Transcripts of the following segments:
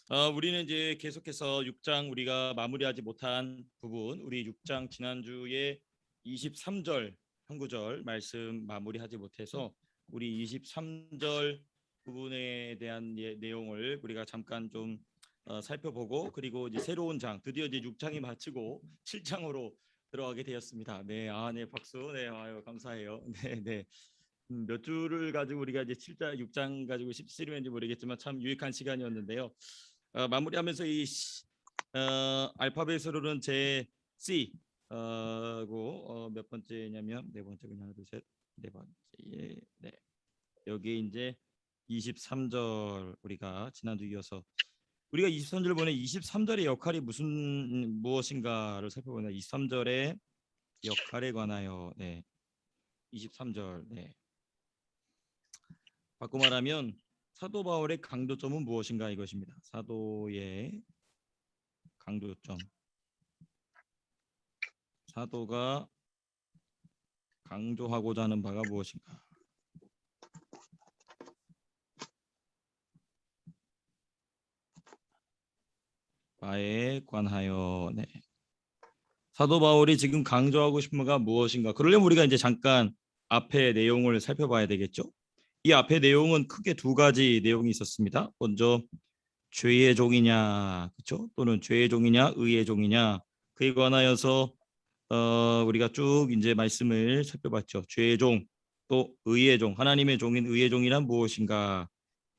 우리는 이제 계속해서 6장 우리가 마무리하지 못한 부분, 우리 6장 지난주에 23절 한 구절 말씀 마무리하지 못해서 우리 23절 부분에 대한 내용을 우리가 잠깐 좀 살펴보고, 그리고 이제 새로운 장, 드디어 이제 6장이 마치고 7장으로 들어가게 되었습니다. 네, 네, 박수. 네, 아유, 감사해요. 네, 네. 몇 주를 가지고 우리가 이제 7장, 6장 가지고 17일인지 모르겠지만 참 유익한 시간이었는데요. 마무리하면서 이 알파벳으로는 제 C 고 몇 번째냐면 네 번째군요. 하나, 둘, 셋, 네 번째. 네. 여기 이제 23절 우리가 지난주 이어서 우리가 23절 보면 23절의 역할이 무엇인가를 살펴보나 23절의 역할에 관하여 네. 23절 네. 바꿔 말하면 사도 바울의 강조점은 무엇인가 이것입니다. 사도의 강조점. 사도가 강조하고자 하는 바가 무엇인가? 바에 관하여 네. 사도 바울이 지금 강조하고 싶은 바가 무엇인가? 그러려면 우리가 이제 잠깐 앞에 내용을 살펴봐야 되겠죠? 이 앞에 내용은 크게 두 가지 내용이 있었습니다. 먼저 죄의 종이냐, 그렇죠? 또는 죄의 종이냐, 의의 종이냐. 그에 관하여서 우리가 쭉 이제 말씀을 살펴봤죠. 죄의 종, 또 의의 종, 하나님의 종인 의의 종이란 무엇인가?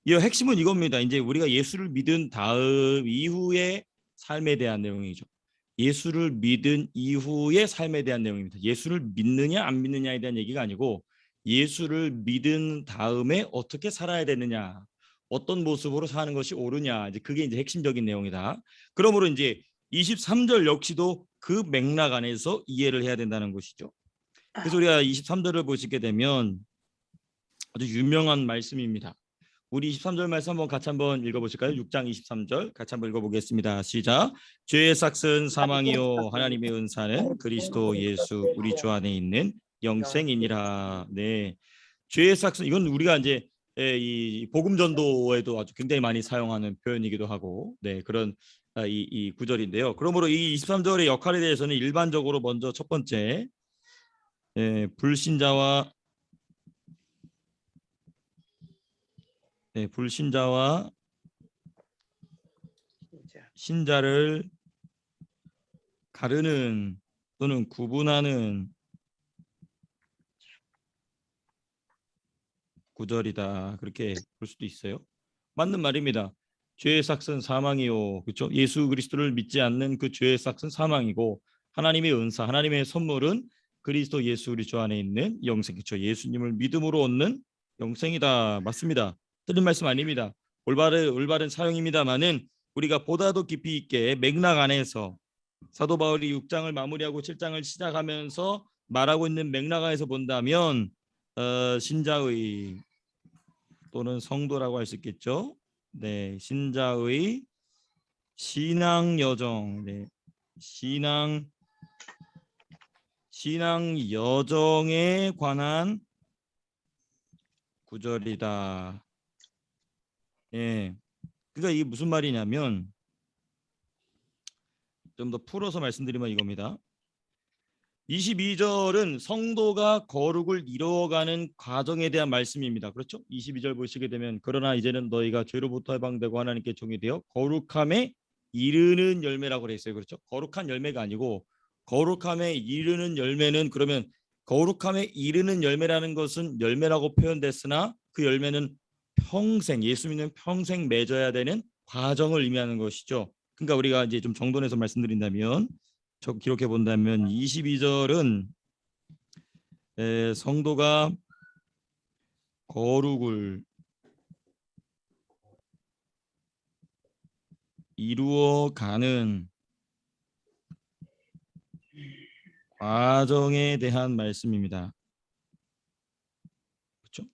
이 핵심은 이겁니다. 이제 우리가 예수를 믿은 다음 이후의 삶에 대한 내용이죠. 예수를 믿은 이후의 삶에 대한 내용입니다. 예수를 믿느냐 안 믿느냐에 대한 얘기가 아니고 예수를 믿은 다음에 어떻게 살아야 되느냐, 어떤 모습으로 사는 것이 옳으냐, 이제 그게 이제 핵심적인 내용이다. 그러므로 이제 23절 역시도 그 맥락 안에서 이해를 해야 된다는 것이죠. 그래서 우리가 23절을 보시게 되면 아주 유명한 말씀입니다. 우리 23절 말씀 한번 같이 한번 읽어보실까요? 6장 23절 같이 한번 읽어보겠습니다. 시작. 죄의 삭은 사망이요 하나님의 은사는 그리스도 예수 우리 주 안에 있는 영생이니라. 네, 죄의 삭은 이건 우리가 이제 이 복음 전도에도 아주 굉장히 많이 사용하는 표현이기도 하고, 네, 그런 이 구절인데요. 그러므로 이 23절의 역할에 대해서는 일반적으로 먼저 첫 번째 불신자와 불신자와 신자를 가르는 또는 구분하는 구절이다. 그렇게 볼 수도 있어요. 맞는 말입니다. 죄의 삭은 사망이요. 그렇죠? 예수 그리스도를 믿지 않는 그 죄의 삭은 사망이고 하나님의 은사, 하나님의 선물은 그리스도 예수 우리 주 안에 있는 영생. 그렇죠? 예수님을 믿음으로 얻는 영생이다. 맞습니다. 틀린 말씀 아닙니다. 올바른 사용입니다만은 우리가 보다도 깊이 있게 맥락 안에서 사도 바울이 6장을 마무리하고 7장을 시작하면서 말하고 있는 맥락 안에서 본다면 신자의 또는 성도라고 할 수 있겠죠. 네, 신자의 신앙 여정, 네, 신앙 여정에 관한 구절이다. 예, 그러니까 이게 무슨 말이냐면 좀 더 풀어서 말씀드리면 이겁니다. 22절은 성도가 거룩을 이루어가는 과정에 대한 말씀입니다. 그렇죠? 22절 보시게 되면 그러나 이제는 너희가 죄로부터 해방되고 하나님께 종이 되어 거룩함에 이르는 열매라고 그래 있어요. 그렇죠? 거룩한 열매가 아니고 거룩함에 이르는 열매는, 그러면 거룩함에 이르는 열매라는 것은 열매라고 표현됐으나 그 열매는 평생, 예수 믿는 평생 맺어야 되는 과정을 의미하는 것이죠. 그러니까 우리가 이제 좀 정돈해서 말씀드린다면, 기록해 본다면 22절은 성도가 거룩을 이루어가는 과정에 대한 말씀입니다. 그렇죠?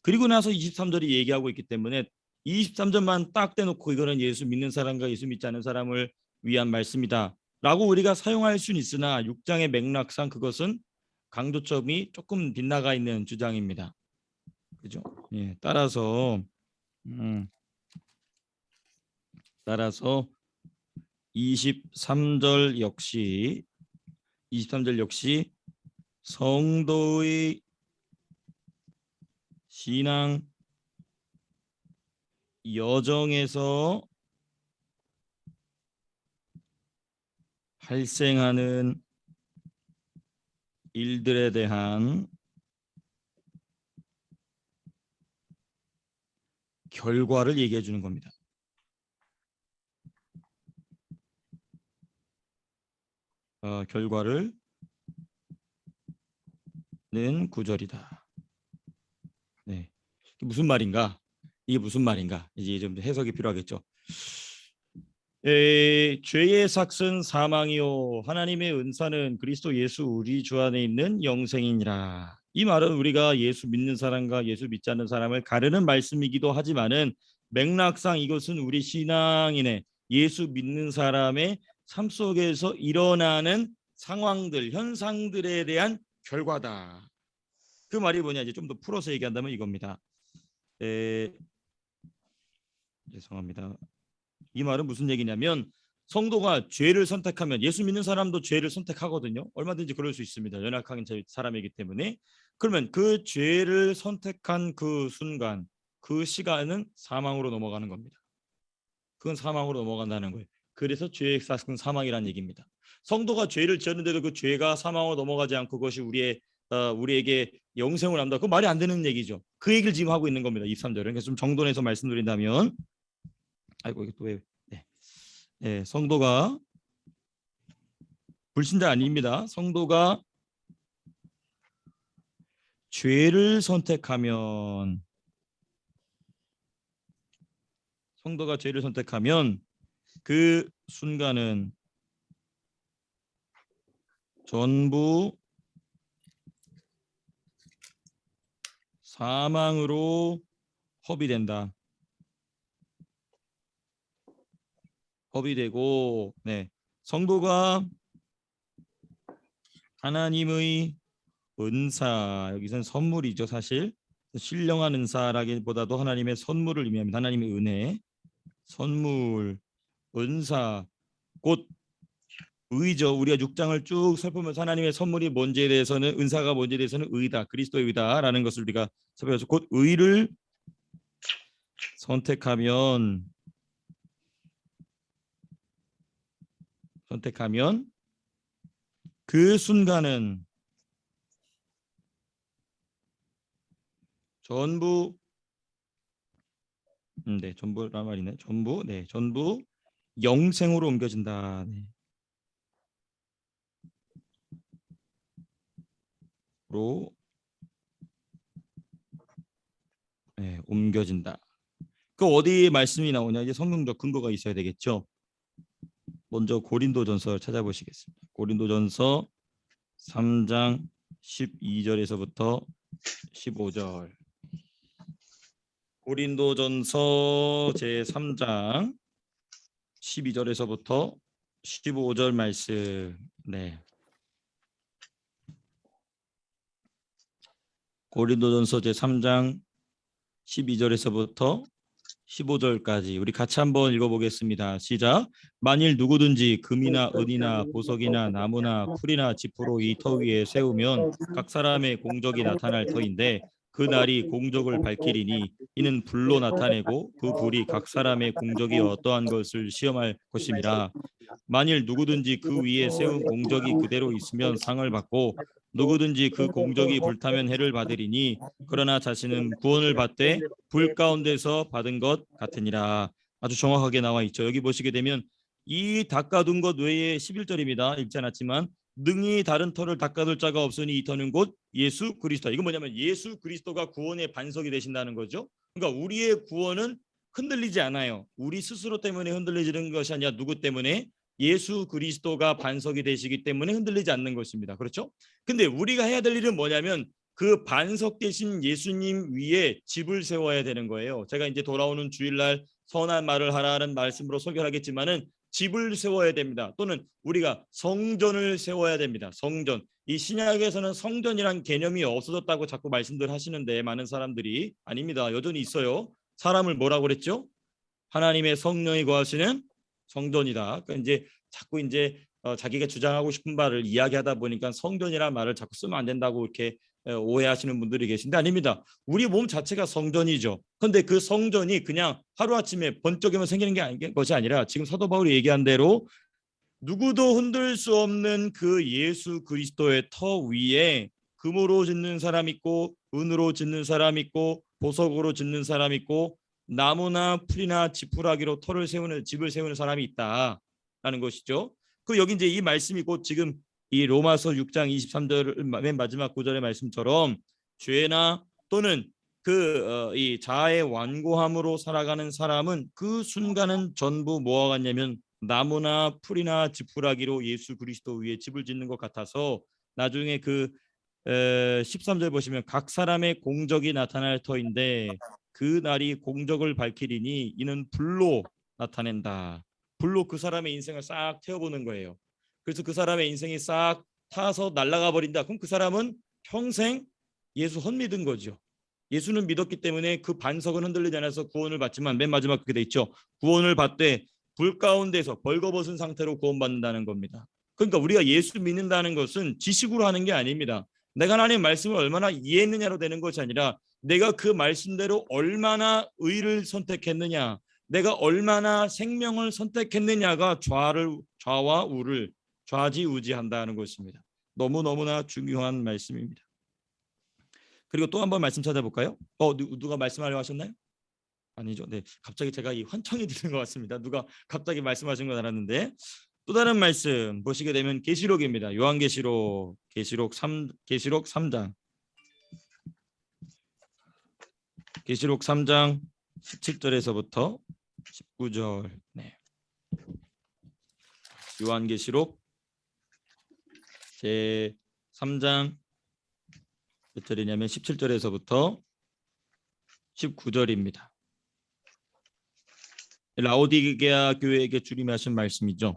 그리고 나서 23절이 얘기하고 있기 때문에 23절만 딱 떼놓고 이거는 예수 믿는 사람과 예수 믿지 않는 사람을 위한 말씀이다 라고 우리가 사용할 수는 있으나 6장의 맥락상 그것은 강조점이 조금 빗나가 있는 주장입니다. 그죠? 예, 따라서 따라서 23절 역시 성도의 신앙 여정에서 발생하는 일들에 대한 결과를 얘기해 주는 겁니다. 결과를 는 구절이다. 네, 무슨 말인가? 이게 무슨 말인가? 이제 좀 해석이 필요하겠죠. 죄의 삭은 사망이요 하나님의 은사는 그리스도 예수 우리 주 안에 있는 영생이니라. 이 말은 우리가 예수 믿는 사람과 예수 믿지 않는 사람을 가르는 말씀이기도 하지만은 맥락상 이것은 우리 신앙인의 예수 믿는 사람의 삶 속에서 일어나는 상황들, 현상들에 대한 결과다. 그 말이 뭐냐, 이제 좀 더 풀어서 얘기한다면 이겁니다. 죄송합니다. 이 말은 무슨 얘기냐면 성도가 죄를 선택하면, 예수 믿는 사람도 죄를 선택하거든요. 얼마든지 그럴 수 있습니다. 연약한 사람이기 때문에. 그러면 그 죄를 선택한 그 순간, 그 시간은 사망으로 넘어가는 겁니다. 그건 사망으로 넘어간다는 거예요. 그래서 죄의 삭은 사망이라는 얘기입니다. 성도가 죄를 지었는데도 그 죄가 사망으로 넘어가지 않고 그것이 우리에게 영생을 한다. 그 말이 안 되는 얘기죠. 그 얘기를 지금 하고 있는 겁니다. 23절은. 그래서 좀 정돈해서 말씀드린다면, 아이고 이게 또 왜? 네, 성도가, 불신자 아닙니다. 성도가 죄를 선택하면 그 순간은 전부 사망으로 허비된다. 허비되고, 네, 성도가 하나님의 은사, 여기서는 선물이죠. 사실 신령한 은사라기보다도 하나님의 선물을 의미합니다. 하나님의 은혜, 선물, 은사, 곧 의죠. 우리가 6장을 쭉 살펴보면서 하나님의 선물이 뭔지에 대해서는, 은사가 뭔지에 대해서는 의다, 그리스도의 의다라는 것을 우리가 살펴서, 곧 의를 선택하면 그 순간은 전부 전부란 말이네. 전부 영생으로 옮겨진다. 네. 옮겨진다. 그 어디에 말씀이 나오냐? 이제 성경적 근거가 있어야 되겠죠. 먼저 고린도전서 찾아보시겠습니다. 고린도전서 3장 12절에서부터 15절. 고린도전서 제3장 12절에서부터 15절 말씀. 네. 고린도전서 제3장 12절에서부터 15절까지 우리 같이 한번 읽어보겠습니다. 시작. 만일 누구든지 금이나 은이나 보석이나 나무나 풀이나 지푸로 이 터 위에 세우면 각 사람의 공적이 나타날 터인데 그 날이 공적을 밝히리니 이는 불로 나타내고 그 불이 각 사람의 공적이 어떠한 것을 시험할 것임이라. 만일 누구든지 그 위에 세운 공적이 그대로 있으면 상을 받고 누구든지 그 공적이 불타면 해를 받으리니 그러나 자신은 구원을 받되 불 가운데서 받은 것 같으니라. 아주 정확하게 나와 있죠. 여기 보시게 되면 이 닦아둔 것 외에 11절입니다. 읽지 않았지만 능히 다른 터를 닦아둘 자가 없으니 이 터는 곧 예수 그리스도. 이건 뭐냐면 예수 그리스도가 구원의 반석이 되신다는 거죠. 그러니까 우리의 구원은 흔들리지 않아요. 우리 스스로 때문에 흔들리지는 것이 아니라 누구 때문에? 예수 그리스도가 반석이 되시기 때문에 흔들리지 않는 것입니다. 그렇죠? 근데 우리가 해야 될 일은 뭐냐면 그 반석 되신 예수님 위에 집을 세워야 되는 거예요. 제가 이제 돌아오는 주일날 선한 말을 하라는 말씀으로 소개하겠지만은 집을 세워야 됩니다. 또는 우리가 성전을 세워야 됩니다. 성전. 이 신약에서는 성전이란 개념이 없어졌다고 자꾸 말씀들 하시는데 많은 사람들이 아닙니다. 여전히 있어요. 사람을 뭐라고 그랬죠? 하나님의 성령이 거하시는 성전이다. 그러니까 이제 자꾸 이제 자기가 주장하고 싶은 바를 이야기하다 보니까 성전이라는 말을 자꾸 쓰면 안 된다고 이렇게 오해하시는 분들이 계신데 아닙니다. 우리 몸 자체가 성전이죠. 그런데 그 성전이 그냥 하루아침에 번쩍이면 생기는 것이 아니라 지금 사도 바울이 얘기한 대로 누구도 흔들 수 없는 그 예수 그리스도의 터 위에 금으로 짓는 사람 있고 은으로 짓는 사람 있고 보석으로 짓는 사람 있고 나무나 풀이나 지푸라기로 집을 세우는 사람이 있다라는 것이죠. 그 여기 이제 이 말씀이 곧 지금 이 로마서 6장 23절 맨 마지막 구절의 말씀처럼 죄나 또는 이 자아의 완고함으로 살아가는 사람은 그 순간은 전부 뭐와 같냐면 나무나 풀이나 지푸라기로 예수 그리스도 위에 집을 짓는 것 같아서 나중에 13절 보시면 각 사람의 공적이 나타날 터인데 그 날이 공적을 밝히리니 이는 불로 나타낸다. 불로 그 사람의 인생을 싹 태워보는 거예요. 그래서 그 사람의 인생이 싹 타서 날아가 버린다. 그럼 그 사람은 평생 예수 헛믿은 거죠. 예수는 믿었기 때문에 그 반석은 흔들리지 않아서 구원을 받지만 맨 마지막 그렇게 돼 있죠. 구원을 받되 불 가운데서 벌거벗은 상태로 구원받는다는 겁니다. 그러니까 우리가 예수 믿는다는 것은 지식으로 하는 게 아닙니다. 내가 하나님의 말씀을 얼마나 이해했느냐로 되는 것이 아니라 내가 그 말씀대로 얼마나 의를 선택했느냐, 내가 얼마나 생명을 선택했느냐가 좌와 우를 좌지우지한다는 것입니다. 너무너무나 중요한 말씀입니다. 그리고 또 한번 말씀 찾아볼까요? 누가 말씀하려고 하셨나요? 아니죠. 네, 갑자기 제가 이 환청이 드는 것 같습니다. 누가 갑자기 말씀하신 건 알았는데 또 다른 말씀 보시게 되면 계시록입니다. 요한계시록 계시록 3장 계시록 3장 17절에서부터 19절. 네. 요한계시록 제 3장 몇 절이냐면 17절에서부터 19절입니다. 라오디게아 교회에게 주님이 하신 말씀이죠.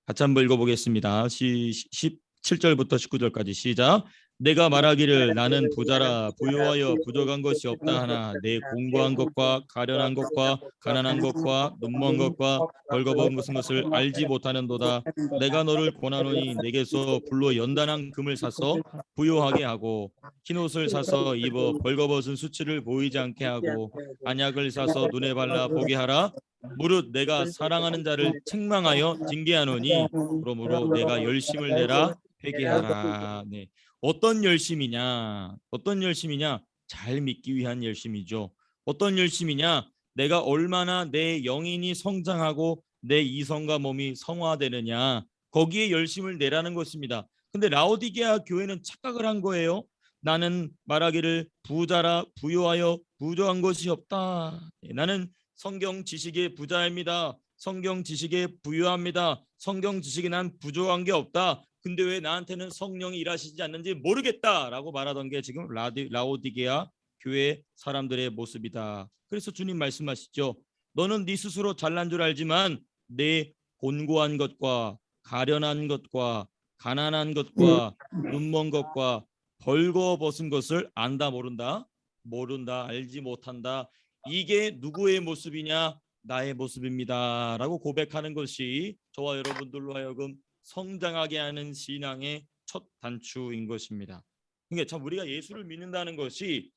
같이 한번 읽어보겠습니다. 17절부터 19절까지 시작. 내가 말하기를 나는 부자라 부유하여 부족한 것이 없다 하나 내 공고한 것과 가련한 것과 가난한 것과 눈먼 것과 벌거벗은 것을 알지 못하는도다. 내가 너를 권하노니 내게서 불로 연단한 금을 사서 부유하게 하고 흰옷을 사서 입어 벌거벗은 수치를 보이지 않게 하고 안약을 사서 눈에 발라 보게 하라. 무릇 내가 사랑하는 자를 책망하여 징계하노니 그러므로 내가 열심을 내라 회개하라. 네. 어떤 열심이냐? 어떤 열심이냐? 잘 믿기 위한 열심이죠. 어떤 열심이냐? 내가 얼마나 내 영인이 성장하고 내 이성과 몸이 성화되느냐? 거기에 열심을 내라는 것입니다. 근데 라오디게아 교회는 착각을 한 거예요. 나는 말하기를 부자라 부유하여 부족한 것이 없다. 나는 성경 지식에 부자입니다. 성경 지식에 부유합니다. 성경 지식에 난 부족한 게 없다. 근데 왜 나한테는 성령이 일하시지 않는지 모르겠다라고 말하던 게 지금 라오디게아 교회 사람들의 모습이다. 그래서 주님 말씀하시죠. 너는 네 스스로 잘난 줄 알지만 내 곤고한 것과 가련한 것과 가난한 것과 눈먼 것과 벌거벗은 것을 안다 모른다? 모른다 알지 못한다. 이게 누구의 모습이냐? 나의 모습입니다 라고 고백하는 것이 저와 여러분들로 하여금 성장하게 하는 신앙의 첫 단추인 것입니다. 그러니까 참 우리가 예수를 믿는다는 것이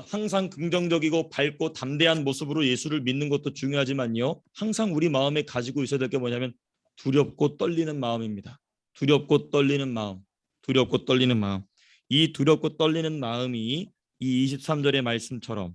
항상 긍정적이고 밝고 담대한 모습으로 예수를 믿는 것도 중요하지만요. 항상 우리 마음에 가지고 있어야 될 게 뭐냐면 두렵고 떨리는 마음입니다. 두렵고 떨리는 마음. 두렵고 떨리는 마음. 이 두렵고 떨리는 마음이 이 23절의 말씀처럼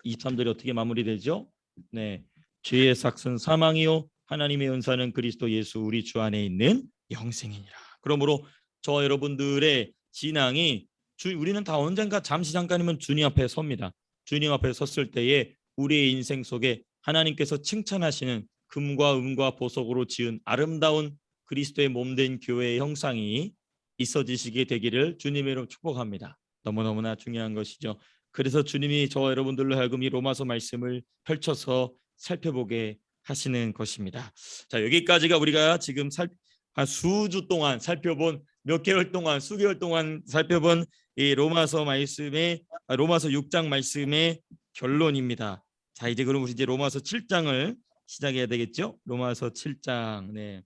23절이 어떻게 마무리되죠? 네, 죄의 삭은 사망이요 하나님의 은사는 그리스도 예수 우리 주 안에 있는 영생이니라. 그러므로 저와 여러분들의 신앙이 우리는 다 언젠가 잠깐이면 주님 앞에 섭니다. 주님 앞에 섰을 때에 우리의 인생 속에 하나님께서 칭찬하시는 금과 은과 보석으로 지은 아름다운 그리스도의 몸된 교회의 형상이 있어지시게 되기를 주님의 이름으로 축복합니다. 너무너무나 중요한 것이죠. 그래서 주님이 저와 여러분들로 하여금 이 로마서 말씀을 펼쳐서 살펴보게 하시는 것입니다. 자, 여기까지가 우리가 지금 한 수주 동안 살펴본 몇 개월 동안 수개월 동안 살펴본 이 로마서 6장 말씀의 결론입니다. 자, 이제 그럼 우리 이제 로마서 7장을 시작해야 되겠죠? 로마서 7장. 네.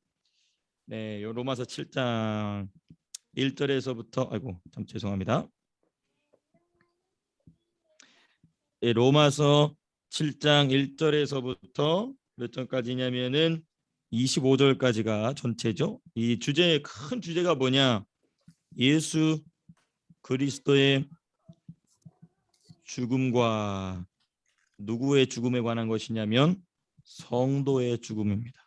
네, 요 로마서 7장 1절에서부터 아이고, 참 죄송합니다. 예, 로마서 7장 1절에서부터 몇 절까지냐면은 25절까지가 전체죠. 이 주제의 큰 주제가 뭐냐? 예수 그리스도의 죽음과 누구의 죽음에 관한 것이냐면 성도의 죽음입니다.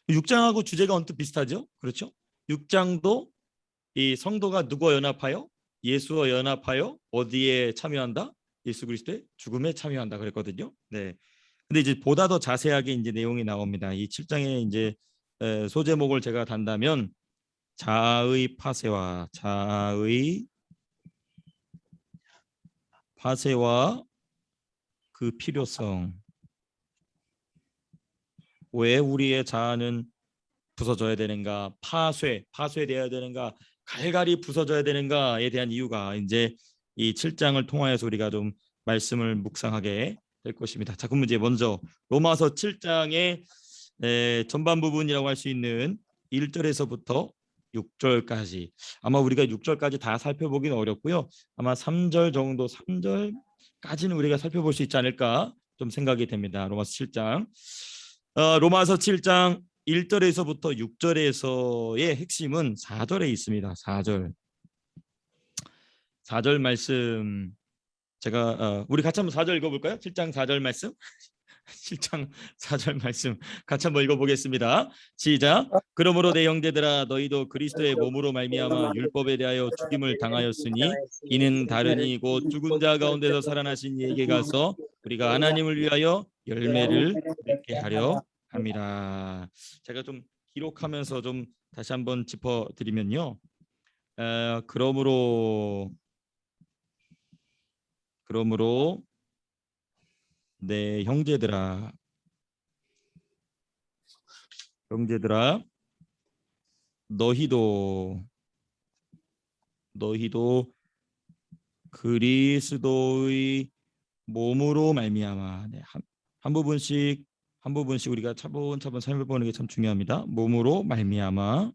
6장하고 주제가 언뜻 비슷하죠? 그렇죠? 6장도 이 성도가 누구와 연합하여? 예수와 연합하여 어디에 참여한다? 예수 그리스도의 죽음에 참여한다 그랬거든요. 네. 근데 이제 보다 더 자세하게 이제 내용이 나옵니다. 이 7장의 이제 소제목을 제가 단다면 자의 파쇄와 그 필요성. 왜 우리의 자아는 부서져야 되는가? 파쇄되어야 되는가? 갈갈이 부서져야 되는가에 대한 이유가 이제 이 7장을 통하여서 우리가 좀 말씀을 묵상하게 될 것입니다. 자, 그럼 이제 먼저 로마서 7장의 전반 부분이라고 할 수 있는 1절에서부터 6절까지, 아마 우리가 6절까지 다 살펴보기는 어렵고요. 아마 3절 정도, 3절까지는 우리가 살펴볼 수 있지 않을까 좀 생각이 됩니다. 로마서 7장. 로마서 7장 1절에서부터 6절에서의 핵심은 4절에 있습니다. 4절 말씀 제가 우리 같이 한번 4절 읽어볼까요? 7장 4절 말씀. 7장 4절 말씀 같이 한번 읽어보겠습니다. 시작. 그러므로 내 형제들아 너희도 그리스도의 몸으로 말미암아 율법에 대하여 죽임을 당하였으니 이는 다르니 곧 죽은 자 가운데서 살아나신 이에게 가서 우리가 하나님을 위하여 열매를 맺게 하려 함이라. 제가 좀 기록하면서 좀 다시 한번 짚어드리면요. 그러므로 내 형제들아 너희도 그리스도의 몸으로 말미암아. 네, 한 부분씩 우리가 차분차분 살펴보는 게 참 중요합니다. 몸으로 말미암아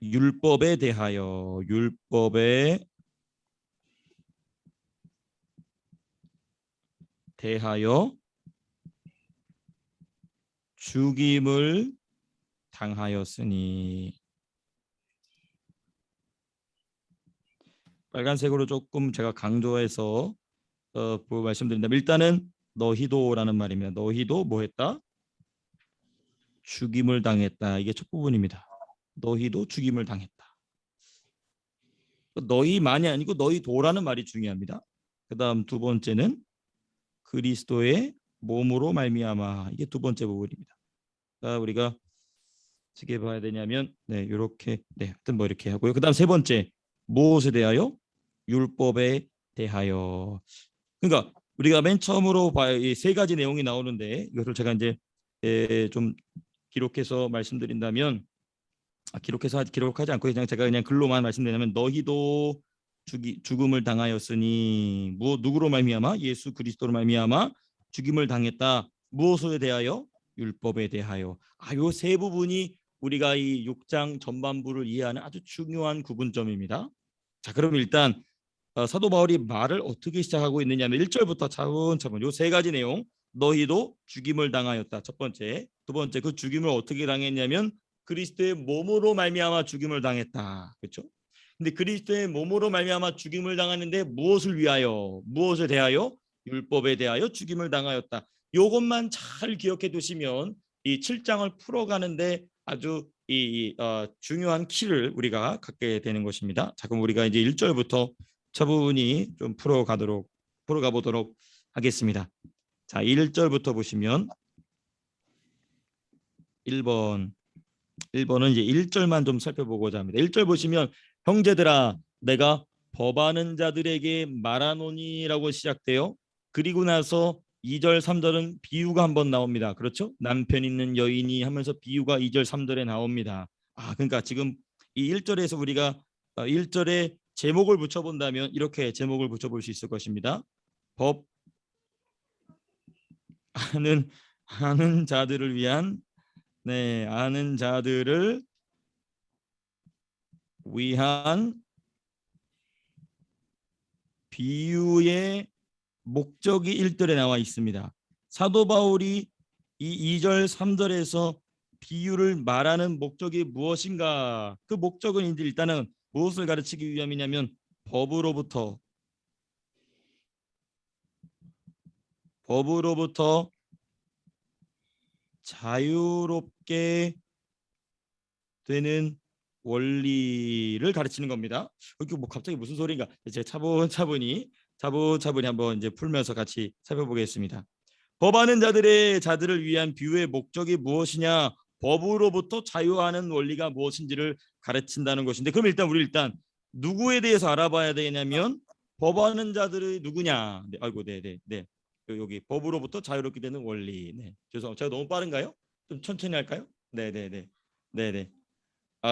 율법에 대하여 죽임을 당하였으니. 빨간색으로 조금 제가 강조해서 말씀드린다면 일단은 너희도라는 말입니다. 너희도 뭐 했다? 죽임을 당했다. 이게 첫 부분입니다. 너희도 죽임을 당했다. 너희만이 아니고 너희도라는 말이 중요합니다. 그 다음 두 번째는 그리스도의 몸으로 말미암아. 이게 두 번째 부분입니다. 우리가 어떻게 봐야 되냐면 이렇게 하여튼 뭐 이렇게 하고요. 그 다음 세 번째 무엇에 대하여? 율법에 대하여. 그러니까 우리가 맨 처음으로 봐야 이 세 가지 내용이 나오는데 이것을 제가 이제 좀 기록해서 말씀드린다면 기록하지 않고 그냥 제가 그냥 글로만 말씀드리면 너희도 죽음을 당하였으니 누구로 말미암아? 예수 그리스도로 말미암아 죽임을 당했다. 무엇에 대하여? 율법에 대하여. 요 세 부분이 우리가 이 6장 전반부를 이해하는 아주 중요한 구분점입니다. 자, 그럼 일단 사도 바울이 말을 어떻게 시작하고 있느냐면 1절부터 차분차분 요 세 가지 내용. 너희도 죽임을 당하였다. 첫 번째. 두 번째, 그 죽임을 어떻게 당했냐면 그리스도의 몸으로 말미암아 죽임을 당했다. 그렇죠? 근데 그리스도의 몸으로 말미암아 죽임을 당하는데 무엇을 위하여? 무엇에 대하여? 율법에 대하여 죽임을 당하였다. 요것만 잘 기억해 두시면 이 7장을 풀어가는데 아주 중요한 키를 우리가 갖게 되는 것입니다. 자, 그럼 우리가 이제 1절부터 차분히 좀 풀어가 보도록 하겠습니다. 자, 1절부터 보시면 1번은 이제 1절만 좀 살펴보고자 합니다. 1절 보시면 형제들아 내가 법하는 자들에게 말하노니라고 시작돼요. 그리고 나서 2절 3절은 비유가 한번 나옵니다. 그렇죠? 남편 있는 여인이 하면서 비유가 2절 3절에 나옵니다. 그러니까 지금 이 1절에서 우리가 1절에 제목을 붙여본다면 이렇게 제목을 붙여볼 수 있을 것입니다. 법 아는 자들을 위한 아는 자들을 위한 비유의 목적이 1절에 나와 있습니다. 사도 바울이 이 2절 3절에서 비유를 말하는 목적이 무엇인가? 그 목적은 이제 일단은 무엇을 가르치기 위함이냐면 법으로부터 자유롭게 되는 원리를 가르치는 겁니다. 이게 뭐 갑자기 무슨 소리인가? 이제 차분히 한번 이제 풀면서 같이 살펴보겠습니다. 법하는 자들을 위한 비유의 목적이 무엇이냐? 법으로부터 자유하는 원리가 무엇인지를 가르친다는 것인데, 그럼 우리 누구에 대해서 알아봐야 되냐면 법하는 자들이 누구냐? 네. 여기 법으로부터 자유롭게 되는 원리. 네. 죄송합니다. 제가 너무 빠른가요? 좀 천천히 할까요? 네네네. 네네.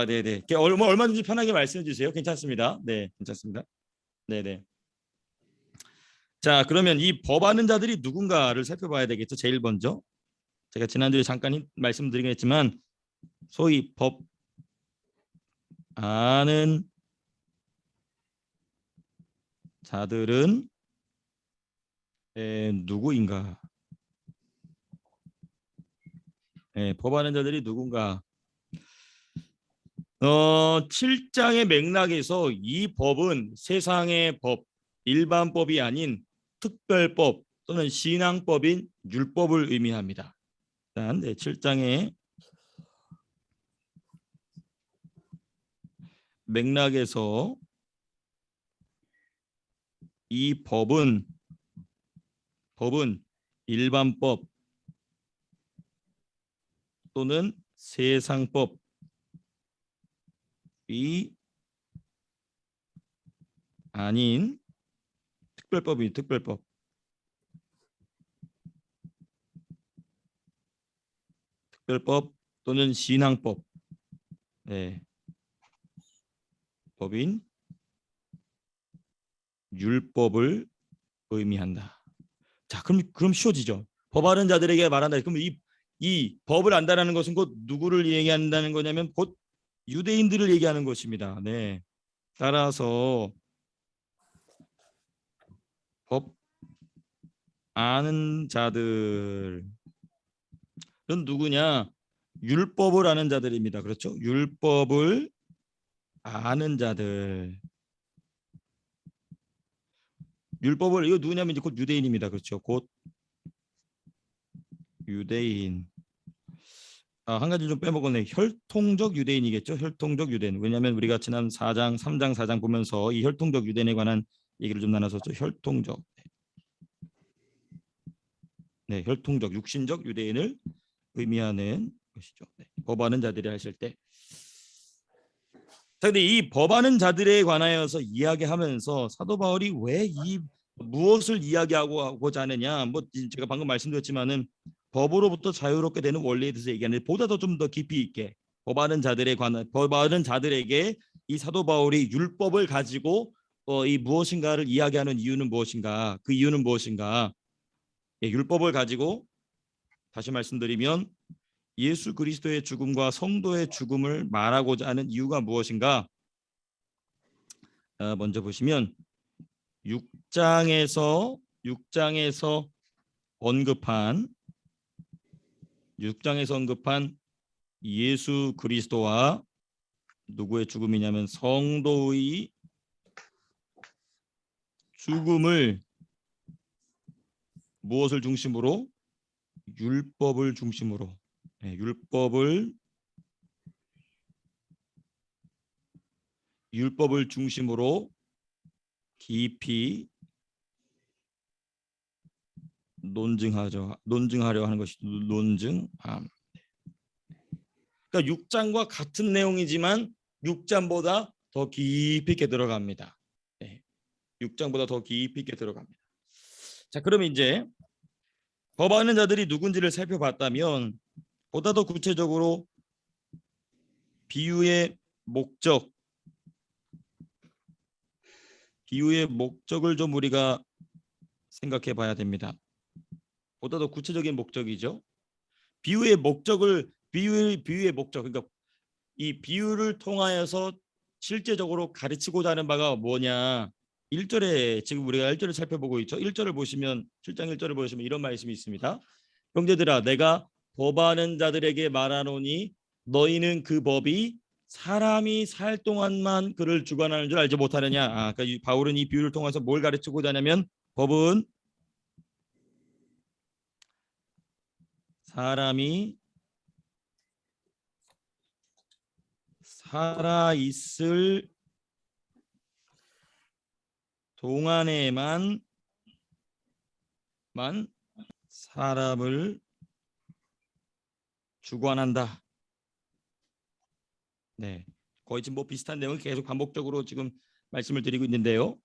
네네. 얼마든지 편하게 말씀해 주세요. 괜찮습니다. 네, 괜찮습니다. 네네. 자, 그러면 이 법하는 자들이 누군가를 살펴봐야 되겠죠. 제일 먼저 제가 지난주에 잠깐 말씀드리긴 했지만 소위 법 아는 자들은 누구인가? 법 아는 자들이 누군가? 7장의 맥락에서 이 법은 세상의 법, 일반법이 아닌 특별법 또는 신앙법인 율법을 의미합니다. 일단 7장의 맥락에서 이 법은 일반법 또는 세상법이 아닌 특별법 또는 신앙법 법인 율법을 의미한다. 자, 그럼 쉬워지죠. 법 아는 자들에게 말한다. 그럼 이 법을 안다라는 것은 곧 누구를 얘기한다는 거냐면 곧 유대인들을 얘기하는 것입니다. 네. 따라서 법 아는 자들은 누구냐? 율법을 아는 자들입니다. 그렇죠? 율법을 아는 자들. 율법을 이거 누구냐면 이제 곧 유대인입니다. 그렇죠? 곧 유대인. 한 가지 좀 빼먹었네. 혈통적 유대인이겠죠. 혈통적 유대인. 왜냐하면 우리가 지난 4장, 3장, 4장 보면서 이 혈통적 유대인에 관한 얘기를 좀 나눴었죠. 혈통적. 혈통적, 육신적 유대인을 의미하는 것이죠. 법하는 자들이 하실 때. 자, 근데 이 법하는 자들에 관하여서 이야기하면서 사도 바울이 왜 무엇을 이야기하고자 하느냐? 뭐 제가 방금 말씀드렸지만은 법으로부터 자유롭게 되는 원리에 대해서 얘기하는데 보다도 좀 더 깊이 있게 법하는 자들에게 이 사도 바울이 율법을 가지고 이 무엇인가를 이야기하는 이유는 무엇인가? 그 이유는 무엇인가? 율법을 가지고 다시 말씀드리면 예수 그리스도의 죽음과 성도의 죽음을 말하고자 하는 이유가 무엇인가? 먼저 보시면 6장에서 언급한 예수 그리스도와 누구의 죽음이냐면 성도의 죽음을 무엇을 중심으로? 율법을 중심으로. 율법을 중심으로 깊이 논증하려 하는 것이 논증함. 그러니까 6장과 같은 내용이지만 6장보다 더 깊이 있게 들어갑니다. 6장보다 더 깊이 있게 들어갑니다. 자, 그럼 이제 법하는 자들이 누군지를 살펴봤다면 보다 더 구체적으로 비유의 목적, 비유의 목적을 좀 우리가 생각해 봐야 됩니다. 보다 더 구체적인 목적이죠. 비유의 목적, 그러니까 이 비유를 통하여서 실제적으로 가르치고자 하는 바가 뭐냐. 1절에 지금 우리가 1절을 살펴보고 있죠. 1절을 보시면 7장 1절을 보시면 이런 말씀이 있습니다. 형제들아 내가 법하는 자들에게 말하노니 너희는 그 법이 사람이 살 동안만 그를 주관하는 줄 알지 못하느냐. 그러니까 바울은 이 비유를 통해서 뭘 가르치고자 하냐면 법은 사람이 살아 있을 동안에만 사람을 주관한다. 네, 거의 지금 뭐 비슷한 내용을 계속 반복적으로 지금 말씀을 드리고 있는데요.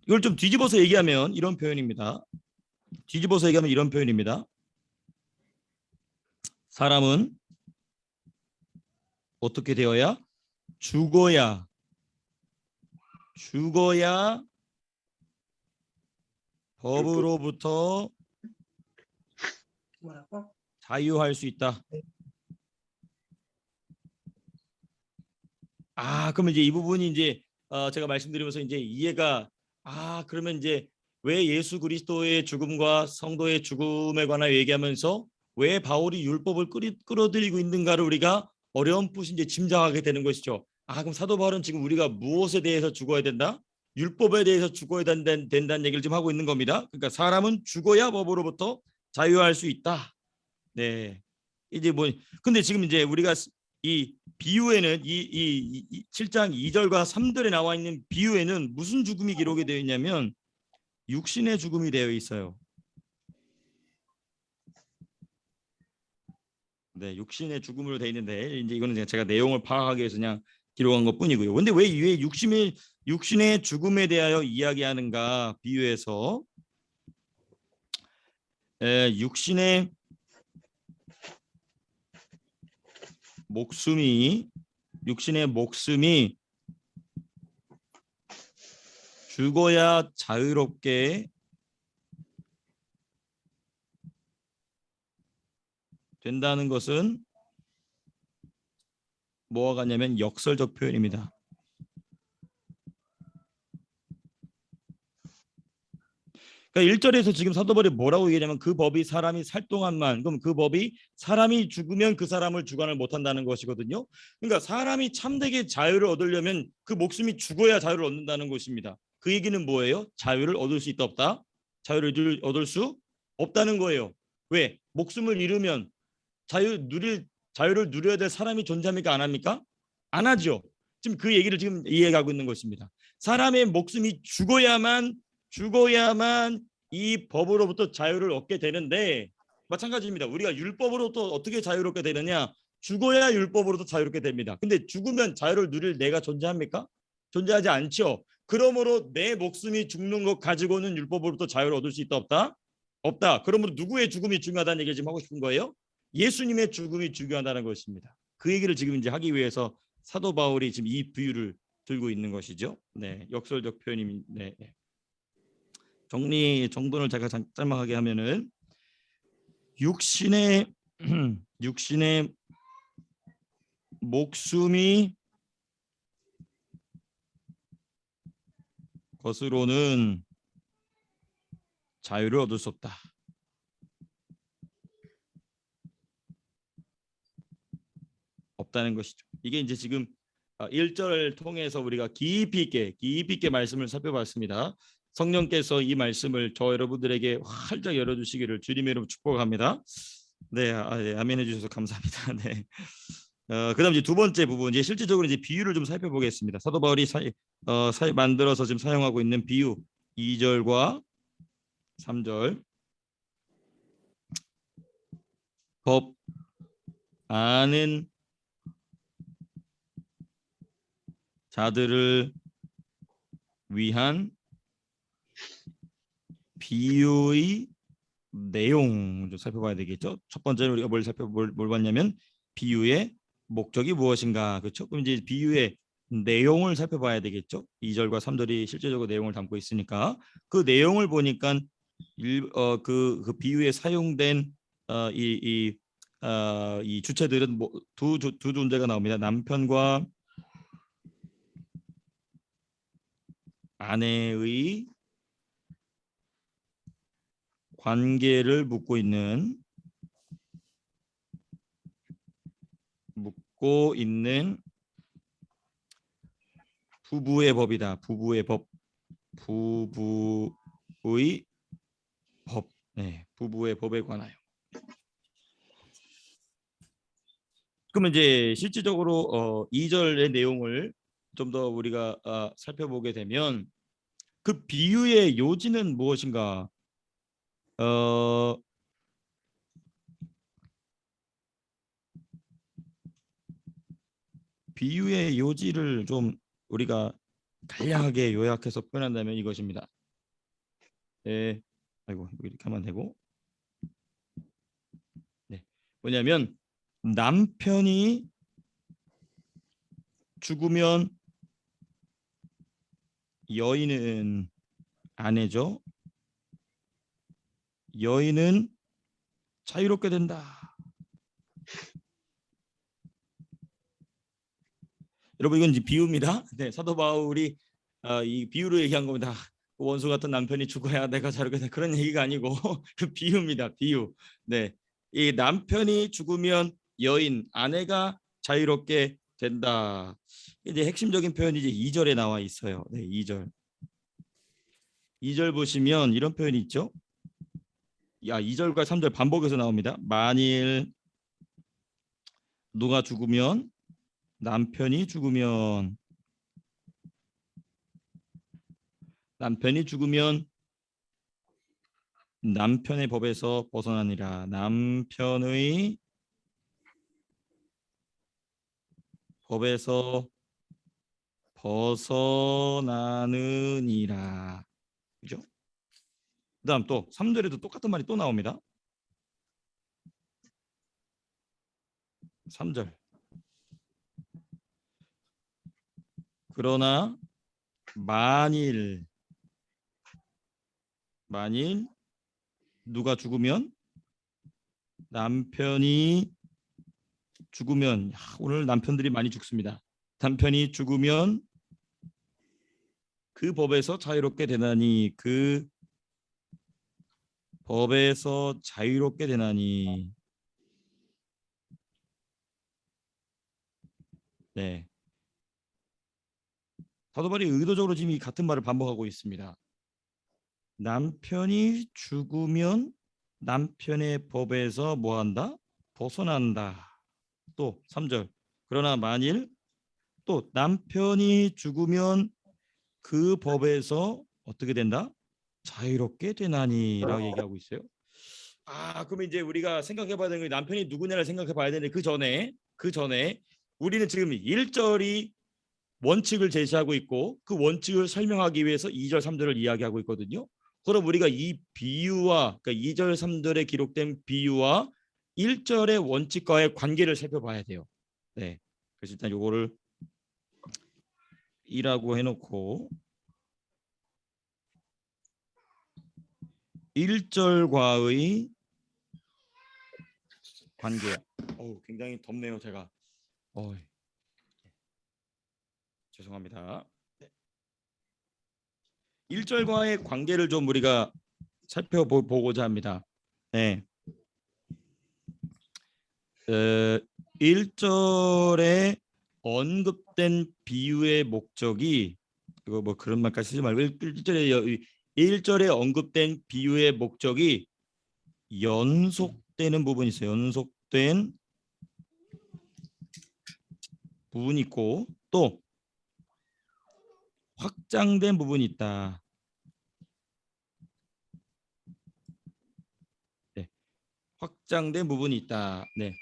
이걸 좀 뒤집어서 얘기하면 이런 표현입니다. 사람은 어떻게 되어야 죽어야 법으로부터 뭐라고? 자유할 수 있다. 그러면 이제 이 부분이 이제 제가 말씀드리면서 이제 이해가 그러면 이제 왜 예수 그리스도의 죽음과 성도의 죽음에 관하여 얘기하면서 왜 바울이 율법을 끌어들이고 있는가를 우리가 어렴풋이 이제 짐작하게 되는 것이죠. 그럼 사도 바울은 지금 우리가 무엇에 대해서 죽어야 된다? 율법에 대해서 죽어야 된다는 얘기를 지금 하고 있는 겁니다. 그러니까 사람은 죽어야 법으로부터 자유할 수 있다. 네. 이제 뭐 근데 지금 이제 우리가 이 비유에는 이 7장 2절과 3절에 나와 있는 비유에는 무슨 죽음이 기록이 되어 있냐면 육신의 죽음이 되어 있어요. 네, 육신의 죽음으로 되어 있는데 이제 이거는 제가 내용을 파악하기 위해서 그냥 기록한 것뿐이고요. 근데 왜 육신의 죽음에 대하여 이야기하는가? 비유에서 육신의 목숨이 죽어야 자유롭게 된다는 것은 뭐와 같냐면 역설적 표현입니다. 그러니까 1절에서 지금 사도 바울이 뭐라고 얘기하냐면 그 법이 사람이 살 동안만, 그럼 그 법이 사람이 죽으면 그 사람을 주관을 못한다는 것이거든요. 그러니까 사람이 참되게 자유를 얻으려면 그 목숨이 죽어야 자유를 얻는다는 것입니다. 그 얘기는 뭐예요? 자유를 얻을 수 있다 없다? 자유를 얻을 수 없다는 거예요. 왜? 목숨을 잃으면 자유를 누려야 될 사람이 존재합니까? 안 합니까? 안 하죠. 지금 그 얘기를 지금 이해하고 있는 것입니다. 사람의 목숨이 죽어야만 이 법으로부터 자유를 얻게 되는데 마찬가지입니다. 우리가 율법으로부터 어떻게 자유롭게 되느냐? 죽어야 율법으로부터 자유롭게 됩니다. 근데 죽으면 자유를 누릴 내가 존재합니까? 존재하지 않죠. 그러므로 내 목숨이 죽는 것 가지고는 율법으로부터 자유를 얻을 수 있다 없다? 없다. 그러므로 누구의 죽음이 중요하다는 얘기를 지금 하고 싶은 거예요? 예수님의 죽음이 중요하다는 것입니다. 그 얘기를 지금 이제 하기 위해서 사도 바울이 지금 이 비유를 들고 있는 것이죠. 네, 역설적 표현입니다. 네. 정돈을 제가 짤막하게 하면은 육신의 목숨이 것으로는 자유를 얻을 수 없다. 없다는 것이죠. 이게 이제 지금 1절을 통해서 우리가 깊이 있게 말씀을 살펴봤습니다. 성령께서 이 말씀을 저 여러분들에게 활짝 열어주시기를 주님의 이름으로 축복합니다. 네, 네, 아멘 해주셔서 감사합니다. 네. 그다음 이제 두 번째 부분, 이제 실질적으로 이제 비유를 좀 살펴보겠습니다. 사도 바울이 만들어서 지금 사용하고 있는 비유 2절과 3절. 법 아는 자들을 위한 비유의 내용 좀 살펴봐야 되겠죠. 첫 번째는 우리가 뭘 봤냐면 비유의 목적이 무엇인가, 그렇죠? 그럼 이제 비유의 내용을 살펴봐야 되겠죠. 2절과 3절이 실제적으로 내용을 담고 있으니까 그 내용을 보니까 그 비유에 사용된 이 주체들은 두 존재가 나옵니다. 남편과 아내의 관계를 묻고 있는 부부의 법이다. 부부의 법. 부부의 법. 네, 부부의 법에 관하여. 그러면 이제 실질적으로 2절의 내용을 좀 더 우리가 살펴보게 되면 그 비유의 요지는 무엇인가? 비유의 요지를 좀 우리가 간략하게 요약해서 표현한다면 이것입니다. 네, 아이고 이렇게 하면 되고, 네, 뭐냐면 남편이 죽으면 여인은 아내죠. 여인은 자유롭게 된다. 여러분 이건 이제 비유입니다. 네, 사도 바울이 이 비유로 얘기한 겁니다. 원수 같은 남편이 죽어야 내가 자유롭게 된다. 그런 얘기가 아니고 그 비유입니다. 비유. 네, 이 남편이 죽으면 여인 아내가 자유롭게 된다. 이제 핵심적인 표현이 이제 2절에 나와 있어요. 네, 2절. 2절 보시면 이런 표현이 있죠. 2절과 3절 반복해서 나옵니다. 만일 누가 죽으면 남편이 죽으면 남편의 법에서 벗어나니라. 남편의 법에서 벗어나느니라. 그죠? 그다음 또 3절에도 똑같은 말이 또 나옵니다. 3절. 그러나 만일 누가 죽으면 남편이 죽으면 오늘 남편들이 많이 죽습니다. 남편이 죽으면 그 법에서 자유롭게 되나니 그 법에서 자유롭게 되나니. 네. 사도 바울이 의도적으로 지금 이 같은 말을 반복하고 있습니다. 남편이 죽으면 남편의 법에서 뭐한다? 벗어난다. 또 3절. 그러나 만일 또 남편이 죽으면 그 법에서 어떻게 된다? 자유롭게 되나니라고 얘기하고 있어요. 그러면 이제 우리가 생각해 봐야 되는 게 남편이 누구냐를 생각해 봐야 되는데 그 전에 우리는 지금 1절이 원칙을 제시하고 있고 그 원칙을 설명하기 위해서 2절, 3절을 이야기하고 있거든요. 그럼 우리가 이 비유와 그러니까 2절, 3절에 기록된 비유와 1절의 원칙과의 관계를 살펴봐야 돼요. 네. 그래서 일단 요거를 2라고 해놓고 1절과의 관계. 굉장히 덥네요, 제가. 죄송합니다. 1절과의 관계를 좀 우리가 살펴보고자 합니다. 네. 1절에 언급된 비유의 목적이 이거 뭐 그런 말까지 쓰지 말고 1절에 언급된 비유의 목적이 연속되는 부분이 있어요. 연속된 부분이 있고 또 확장된 부분이 있다. 네. 확장된 부분이 있다. 네.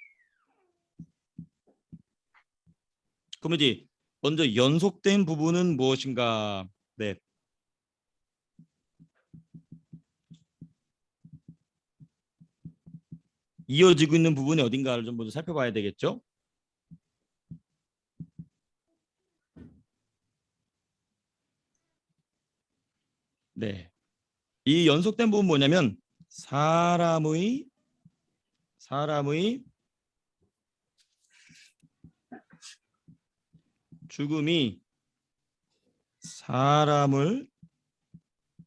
그럼 이제 먼저 연속된 부분은 무엇인가? 네. 이어지고 있는 부분이 어딘가를 좀 먼저 살펴봐야 되겠죠? 이 연속된 부분 뭐냐면 사람의 죽음이 사람을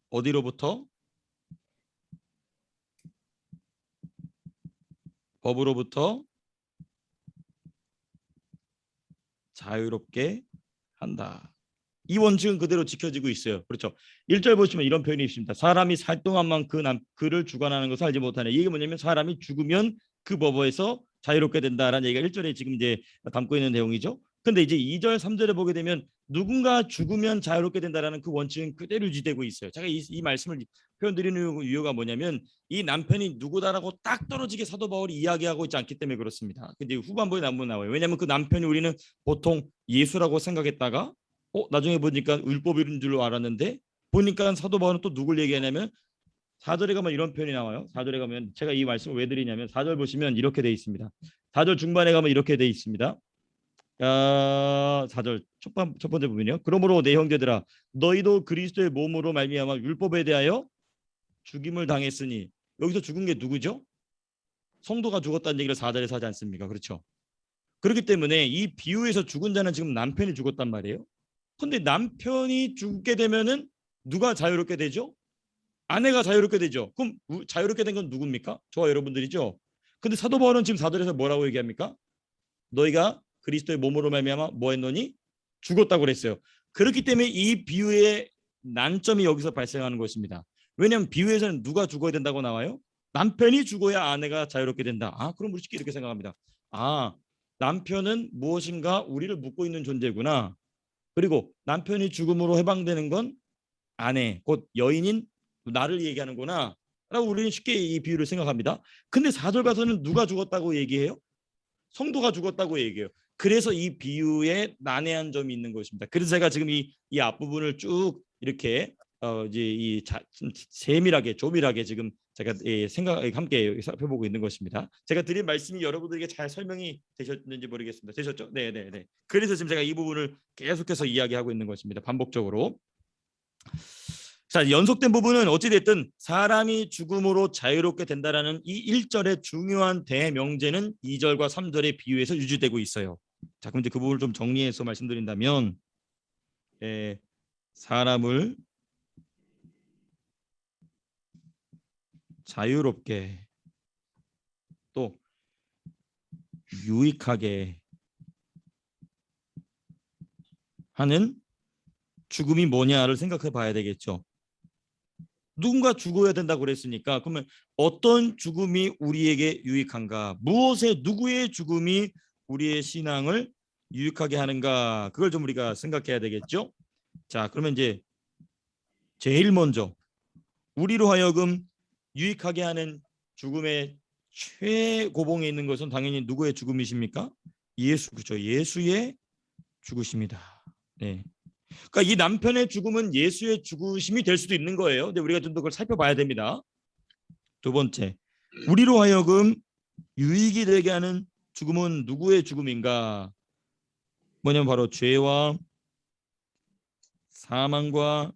어디로부터? 법으로부터 자유롭게 한다. 이 원칙은 그대로 지켜지고 있어요. 그렇죠. 1절 보시면 이런 표현이 있습니다. 사람이 살 동안만 그를 주관하는 것을 알지 못하네. 이게 뭐냐면 사람이 죽으면 그 법에서 자유롭게 된다라는 얘기가 1절에 지금 이제 담고 있는 내용이죠. 근데 이제 2절, 3절에 보게 되면 누군가 죽으면 자유롭게 된다라는 그 원칙은 그대로 유지되고 있어요. 제가 이 말씀을 표현 드리는 이유가 뭐냐면 이 남편이 누구다라고 딱 떨어지게 사도 바울이 이야기하고 있지 않기 때문에 그렇습니다. 근데 후반부에 나와요. 왜냐하면 그 남편이 우리는 보통 예수라고 생각했다가 나중에 보니까 율법인 줄로 알았는데 보니까 사도 바울은 또 누굴 얘기하냐면 4절에 가면 이런 표현이 나와요. 4절에 가면 제가 이 말씀을 왜 드리냐면 4절 보시면 이렇게 돼 있습니다. 4절 중반에 가면 이렇게 돼 있습니다. 4절 첫 번째 부분이요. 그러므로 내 형제들아 너희도 그리스도의 몸으로 말미암아 율법에 대하여 죽임을 당했으니 여기서 죽은 게 누구죠? 성도가 죽었다는 얘기를 4절에서 하지 않습니까? 그렇죠. 그렇기 때문에 이 비유에서 죽은 자는 지금 남편이 죽었단 말이에요. 근데 남편이 죽게 되면은 누가 자유롭게 되죠? 아내가 자유롭게 되죠. 그럼 자유롭게 된 건 누굽니까? 저와 여러분들이죠. 근데 사도 바울은 지금 4절에서 뭐라고 얘기합니까? 너희가 그리스도의 몸으로 말미암아 뭐 했노니? 죽었다고 그랬어요. 그렇기 때문에 이 비유의 난점이 여기서 발생하는 것입니다. 왜냐하면 비유에서는 누가 죽어야 된다고 나와요? 남편이 죽어야 아내가 자유롭게 된다. 그럼 우리 쉽게 이렇게 생각합니다. 남편은 무엇인가 우리를 묶고 있는 존재구나. 그리고 남편이 죽음으로 해방되는 건 아내, 곧 여인인 나를 얘기하는구나 라고 우리는 쉽게 이 비유를 생각합니다. 근데 4절 가서는 누가 죽었다고 얘기해요? 성도가 죽었다고 얘기해요. 그래서 이 비유에 난해한 점이 있는 것입니다. 그래서 제가 지금 이 앞부분을 쭉 이렇게 이제 세밀하게 조밀하게 지금 제가 생각 함께 살펴보고 있는 것입니다. 제가 드린 말씀이 여러분들에게 잘 설명이 되셨는지 모르겠습니다. 되셨죠? 네. 그래서 지금 제가 이 부분을 계속해서 이야기하고 있는 것입니다. 반복적으로. 자, 연속된 부분은 어찌됐든 사람이 죽음으로 자유롭게 된다라는 이 1절의 중요한 대명제는 2절과 3절의 비유에서 유지되고 있어요. 자, 그럼 이제 그 부분을 좀 정리해서 말씀드린다면 사람을 자유롭게 또 유익하게 하는 죽음이 뭐냐를 생각해 봐야 되겠죠. 누군가 죽어야 된다고 그랬으니까 그러면 어떤 죽음이 우리에게 유익한가? 누구의 죽음이 우리의 신앙을 유익하게 하는가? 그걸 좀 우리가 생각해야 되겠죠. 자, 그러면 이제 제일 먼저 우리로 하여금 유익하게 하는 죽음의 최고봉에 있는 것은 당연히 누구의 죽음이십니까? 그렇죠. 예수의 죽으심이다. 네. 그러니까 이 남편의 죽음은 예수의 죽으심이 될 수도 있는 거예요. 근데 우리가 좀 더 그걸 살펴봐야 됩니다. 두 번째, 우리로 하여금 유익이 되게 하는 죽음은 누구의 죽음인가? 뭐냐면 바로 죄와 사망과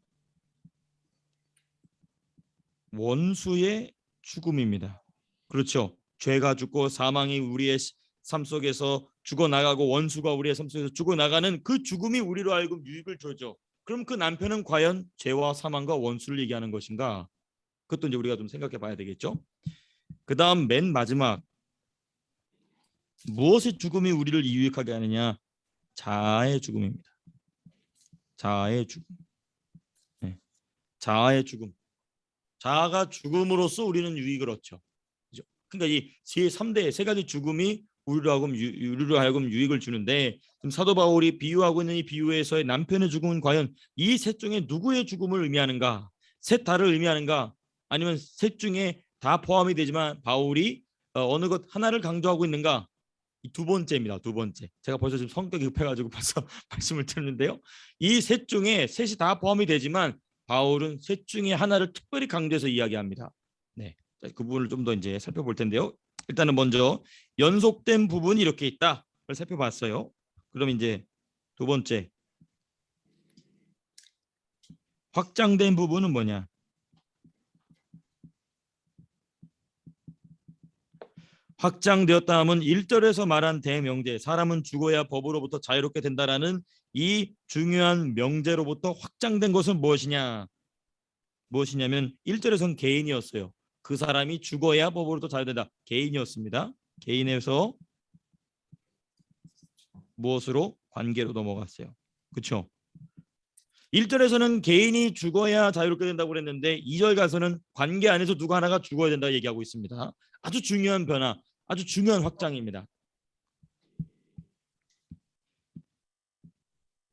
원수의 죽음입니다. 그렇죠. 죄가 죽고 사망이 우리의 삶 속에서 죽어나가고 원수가 우리의 삶 속에서 죽어나가는 그 죽음이 우리로 하여금 유익을 줘죠. 그럼 그 남편은 과연 죄와 사망과 원수를 얘기하는 것인가? 그것도 이제 우리가 좀 생각해 봐야 되겠죠. 그 다음 맨 마지막 무엇의 죽음이 우리를 유익하게 하느냐? 자아의 죽음입니다. 자아의 죽음. 네. 자아의 죽음. 자아가 죽음으로써 우리는 유익을 얻죠. 그죠? 그러니까 이 3대 세 가지 죽음이 우리로 하여금 유익을 주는데 지금 사도 바울이 비유하고 있는 이 비유에서의 남편의 죽음은 과연 이 셋 중에 누구의 죽음을 의미하는가? 셋 다를 의미하는가? 아니면 셋 중에 다 포함이 되지만 바울이 어느 것 하나를 강조하고 있는가? 이 두 번째입니다. 두 번째. 제가 벌써 지금 성격이 급해가지고 벌써 말씀을 드렸는데요. 이 셋 중에 셋이 다 포함이 되지만 바울은 셋 중에 하나를 특별히 강조해서 이야기합니다. 네, 그 부분을 좀 더 이제 살펴볼 텐데요. 일단은 먼저 연속된 부분이 이렇게 있다를 살펴봤어요. 그럼 이제 두 번째 확장된 부분은 뭐냐? 확장되었다 하면 1절에서 말한 대명제, 사람은 죽어야 법으로부터 자유롭게 된다라는 이 중요한 명제로부터 확장된 것은 무엇이냐면 1절에서는 개인이었어요. 그 사람이 죽어야 법으로부터 자유된다. 개인이었습니다. 개인에서 무엇으로? 관계로 넘어갔어요. 그렇죠? 1절에서는 개인이 죽어야 자유롭게 된다고 그랬는데 2절 가서는 관계 안에서 누구 하나가 죽어야 된다고 얘기하고 있습니다. 아주 중요한 변화, 아주 중요한 확장입니다.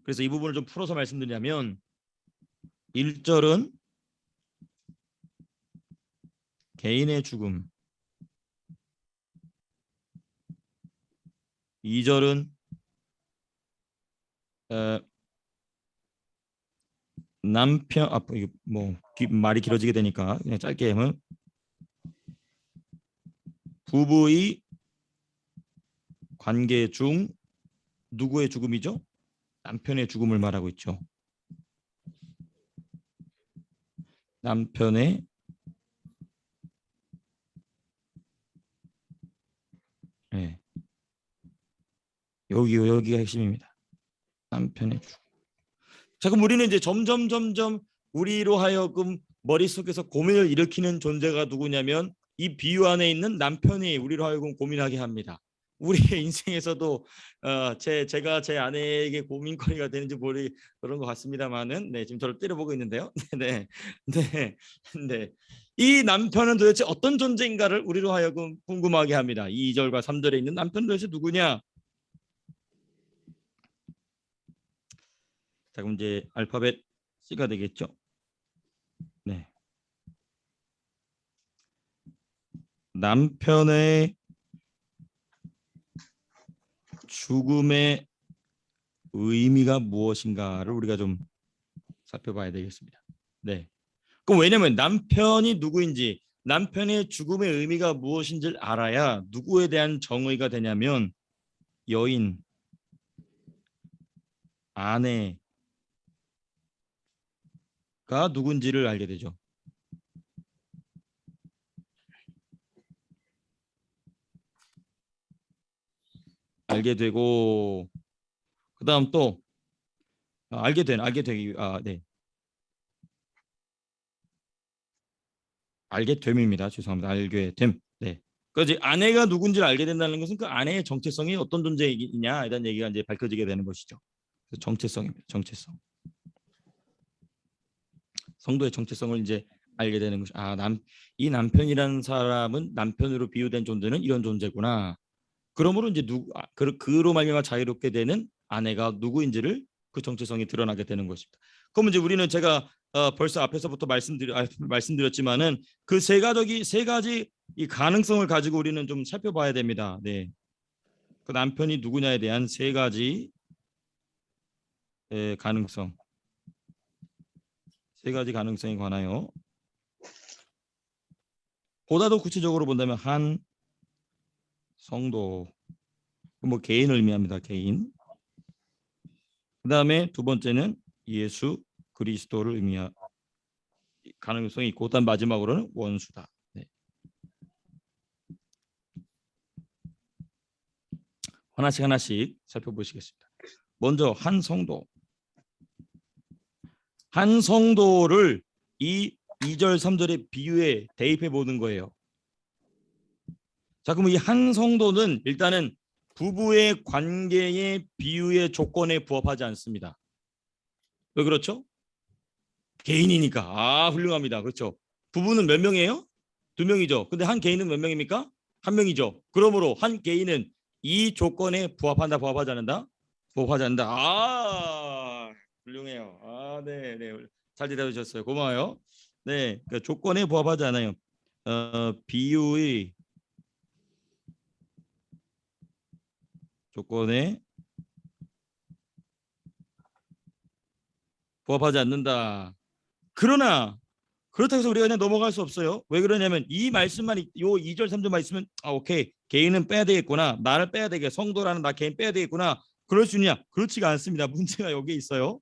그래서 이 부분을 좀 풀어서 말씀드리자면 1절은 개인의 죽음, 2절은 남편 이거 뭐 말이 길어지게 되니까 그냥 짧게 하면 부부의 관계 중 누구의 죽음이죠? 남편의 죽음을 말하고 있죠. 남편의 네. 여기가 핵심입니다. 남편의 죽음. 자, 그럼 우리는 이제 점점 우리로 하여금 머릿속에서 고민을 일으키는 존재가 누구냐면 이 비유 안에 있는 남편이 우리로 하여금 고민하게 합니다. 우리의 인생에서도 제가 제 아내에게 고민거리가 되는지 그런 것 같습니다만은 네, 지금 저를 때려보고 있는데요. 네. 이 남편은 도대체 어떤 존재인가를 우리로 하여금 궁금하게 합니다. 2절과 3절에 있는 남편은 도대체 누구냐? 자, 그럼 이제 알파벳 C가 되겠죠. 네. 남편의 죽음의 의미가 무엇인가를 우리가 좀 살펴봐야 되겠습니다. 네. 그럼 왜냐면 남편이 누구인지, 남편의 죽음의 의미가 무엇인지를 알아야 누구에 대한 정의가 되냐면 여인, 아내가 누군지를 알게 되죠. 알게 되고 그다음 또 알게 됨입니다. 죄송합니다. 알게 됨. 네. 그래서 아내가 누군지를 알게 된다는 것은 그 아내의 정체성이 어떤 존재이냐 이런 얘기가 이제 밝혀지게 되는 것이죠. 그래서 정체성입니다. 정체성. 성도의 정체성을 이제 알게 되는 것이 이 남편이라는 사람은 남편으로 비유된 존재는 이런 존재구나. 그러므로 이제 그로 말미암아 자유롭게 되는 아내가 누구인지를 그 정체성이 드러나게 되는 것입니다. 그럼 이제 우리는 제가 벌써 앞에서부터 말씀드렸지만은 그 세 가지 이 가능성을 가지고 우리는 좀 살펴봐야 됩니다. 네, 그 남편이 누구냐에 대한 세 가지 가능성, 세 가지 가능성에 관하여 보다 더 구체적으로 본다면 한 성도, 뭐 개인을 의미합니다. 개인. 그 다음에 두 번째는 예수 그리스도를 의미할 가능성이 있고, 그다음 마지막으로는 원수다. 네. 하나씩 살펴보시겠습니다. 먼저 한 성도. 한 성도를 이 2절 3절의 비유에 대입해 보는 거예요. 자, 그럼 이 한 성도는 일단은 부부의 관계의 비유의 조건에 부합하지 않습니다. 왜 그렇죠? 개인이니까. 훌륭합니다. 그렇죠. 부부는 몇 명이에요? 2명이죠. 근데 한 개인은 몇 명입니까? 1명이죠. 그러므로 한 개인은 이 조건에 부합한다, 부합하지 않는다? 부합하지 않는다. 훌륭해요. 네. 잘 대답해 주셨어요. 고마워요. 네, 그러니까 조건에 부합하지 않아요. 비유의 조건에 부합하지 않는다. 그러나 그렇다고 해서 우리가 그냥 넘어갈 수 없어요. 왜 그러냐면 이 말씀만, 요 2절 3절 말씀은 오케이, 개인은 빼야 되겠구나, 나를 빼야 되겠, 성도라는 나 개인 빼야 되겠구나, 그럴 수 있냐? 그렇지가 않습니다. 문제가 여기에 있어요.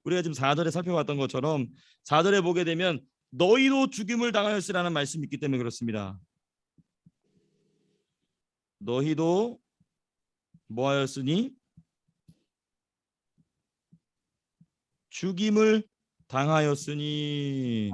우리가 지금 4절에 살펴봤던 것처럼 4절에 보게 되면 너희도 죽임을 당하였으라는 말씀이 있기 때문에 그렇습니다. 너희도 뭐하였으니 죽임을 당하였으니.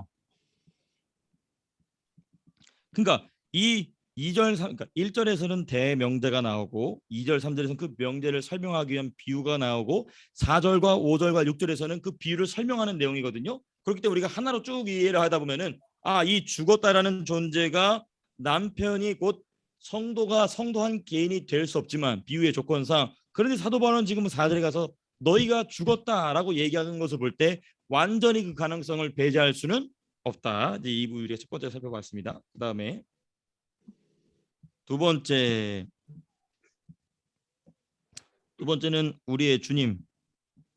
그러니까 이 2절 그러니까 1절에서는 대명제가 나오고 2절 3절에서는 그 명제를 설명하기 위한 비유가 나오고 4절과 5절과 6절에서는 그 비유를 설명하는 내용이거든요. 그렇기 때문에 우리가 하나로 쭉 이해를 하다 보면은 이 죽었다라는 존재가 남편이 곧 성도한 개인이 될 수 없지만 비유의 조건상, 그런데 사도 바울은 지금 4절에 가서 너희가 죽었다라고 얘기하는 것을 볼 때 완전히 그 가능성을 배제할 수는 없다. 이제 이 부분을 첫 번째 살펴봤습니다. 그다음에 두 번째는 우리의 주님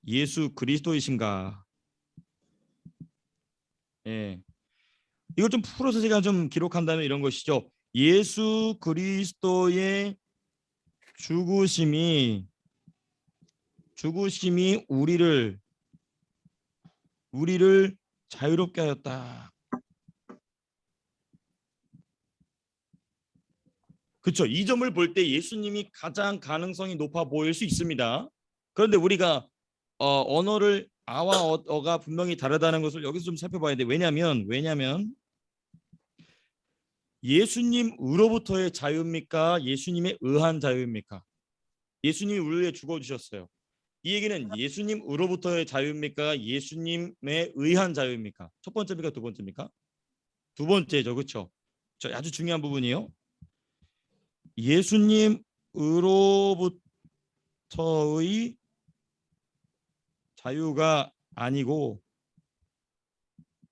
예수 그리스도이신가. 예. 이걸 좀 풀어서 제가 좀 기록한다면 이런 것이죠. 예수 그리스도의 죽으심이 우리를 자유롭게 하였다. 그렇죠. 이 점을 볼 때 예수님이 가장 가능성이 높아 보일 수 있습니다. 그런데 우리가 언어를 아와 어가 분명히 다르다는 것을 여기서 좀 살펴봐야 돼. 왜냐하면 예수님으로부터의 자유입니까? 예수님에 의한 자유입니까? 예수님이 우리를 위해 죽어주셨어요. 이 얘기는 예수님으로부터의 자유입니까? 예수님에 의한 자유입니까? 첫 번째입니까? 두 번째입니까? 두 번째죠. 그렇죠? 아주 중요한 부분이요. 예수님으로부터의 자유가 아니고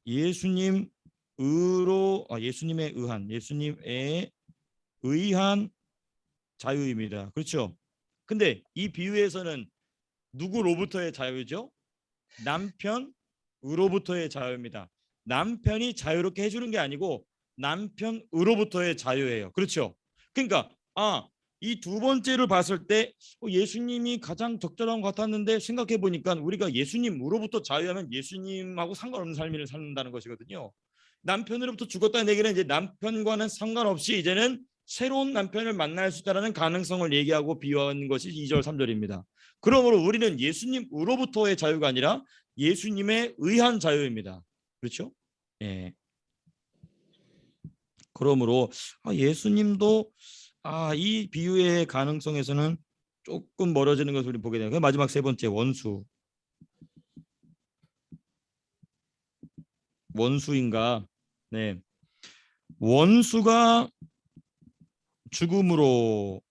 예수님에 의한 자유입니다. 그렇죠? 근데 이 비유에서는 누구로부터의 자유죠? 남편으로부터의 자유입니다. 남편이 자유롭게 해주는 게 아니고 남편으로부터의 자유예요. 그렇죠? 그러니까 이 두 번째를 봤을 때 예수님이 가장 적절한 것 같았는데 생각해 보니까 우리가 예수님으로부터 자유하면 예수님하고 상관없는 삶을 산다는 것이거든요. 남편으로부터 죽었다는 얘기는 이제 남편과는 상관없이 이제는 새로운 남편을 만날 수 있다는 가능성을 얘기하고 비유하는 것이 2절 3절입니다. 그러므로 우리는 예수님으로부터의 자유가 아니라 예수님에 의한 자유입니다. 그렇죠? 예. 그러므로 예수님도 이 비유의 가능성에서는 조금 멀어지는 것을 우리 보게 돼요. 마지막 세 번째 원수인가? 네. 원수가 죽음으로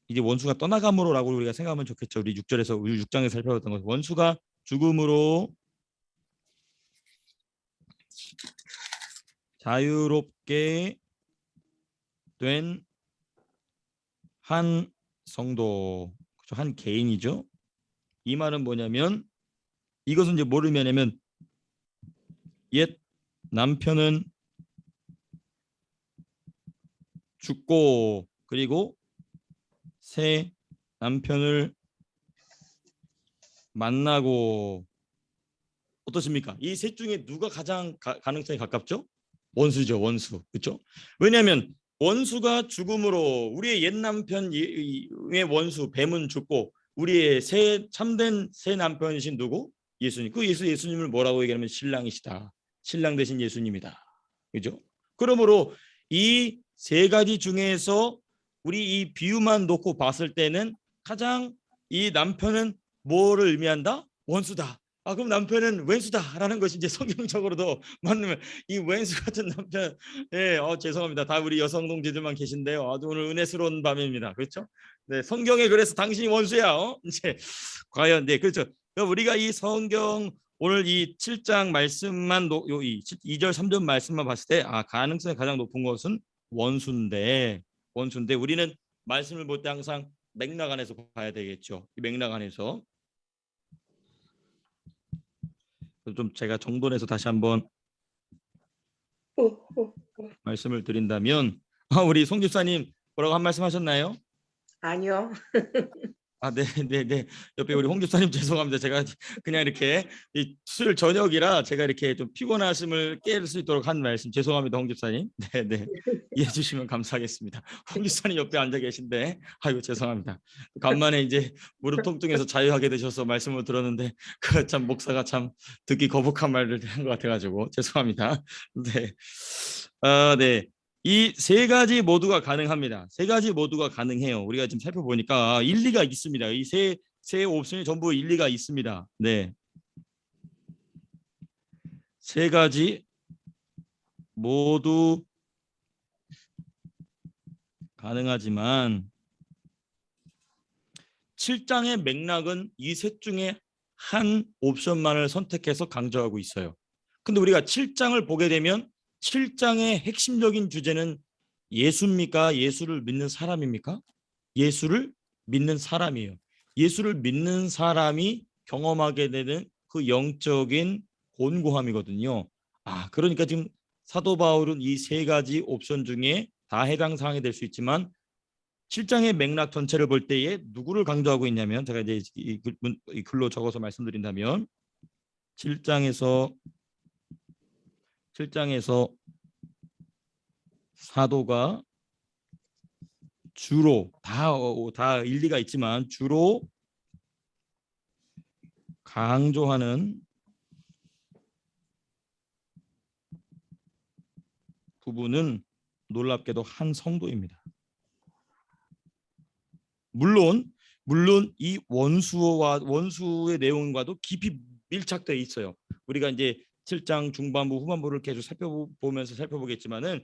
이제 원수가 떠나감으로라고 우리가 생각하면 좋겠죠. 우리 6장에서 살펴봤던 것. 원수가 죽음으로 자유롭게 된 한 성도, 그렇죠? 한 개인이죠. 이 말은 뭐냐면 이것은 이제 뭐를 의미하냐면 옛 남편은 죽고 그리고 새 남편을 만나고. 어떻습니까? 이 셋 중에 누가 가장 가능성이 가깝죠? 원수죠, 원수. 그렇죠? 왜냐하면 원수가 죽음으로 우리의 옛 남편의 원수 뱀은 죽고 우리의 참된 새 남편이신 누구? 예수님. 그 예수님을 뭐라고 얘기하면 신랑이시다. 신랑 대신 예수님이다. 그죠? 그러므로 이 세 가지 중에서 우리 이 비유만 놓고 봤을 때는 가장 이 남편은 뭐를 의미한다? 원수다. 그럼 남편은 왼수다라는 것이 이제 성경적으로도 맞는 이 왼수 같은 남편. 예, 죄송합니다. 다 우리 여성 동지들만 계신데요. 아주 오늘 은혜스러운 밤입니다. 그렇죠? 네, 성경에 그래서 당신이 원수야. 이제 과연 그렇죠. 우리가 이 성경 오늘 이 7장 말씀만 2절 3절 말씀만 봤을 때 가능성이 가장 높은 것은 원수인데 우리는 말씀을 볼 때 항상 맥락 안에서 봐야 되겠죠. 이 맥락 안에서 좀 제가 정돈해서 다시 한번 말씀을 드린다면 우리 송 집사님 뭐라고 한 말씀 하셨나요? 아니요. 아, 네, 네, 네. 옆에 우리 홍 집사님 죄송합니다. 제가 그냥 이렇게 이 수요일 저녁이라 제가 이렇게 좀 피곤하심을 깰 수 있도록 한 말씀 죄송합니다, 홍 집사님. 네, 네. 이해해 주시면 감사하겠습니다. 홍 집사님 옆에 앉아 계신데, 아이고 죄송합니다. 간만에 이제 무릎 통증에서 자유하게 되셔서 말씀을 들었는데 그 참 목사가 참 듣기 거북한 말을 한 것 같아가지고 죄송합니다. 네, 네. 이 세 가지 모두가 가능합니다. 세 가지 모두가 가능해요. 우리가 지금 살펴보니까 일리가 있습니다. 이 세 옵션이 전부 일리가 있습니다. 네, 세 가지 모두 가능하지만 7장의 맥락은 이 셋 중에 한 옵션만을 선택해서 강조하고 있어요. 근데 우리가 7장을 보게 되면 7장의 핵심적인 주제는 예수입니까? 예수를 믿는 사람입니까? 예수를 믿는 사람이에요. 예수를 믿는 사람이 경험하게 되는 그 영적인 곤고함이거든요. 아, 그러니까 지금 사도 바울은 이 세 가지 옵션 중에 다 해당 사항이 될 수 있지만 7장의 맥락 전체를 볼 때에 누구를 강조하고 있냐면 제가 이제 이 글로 적어서 말씀드린다면 7장에서 사도가 주로 다 일리가 있지만 주로 강조하는 부분은 놀랍게도 한 성도입니다. 물론 이 원수의 내용과도 깊이 밀착되어 있어요. 우리가 이제 7장 중반부 후반부를 계속 살펴보겠지만은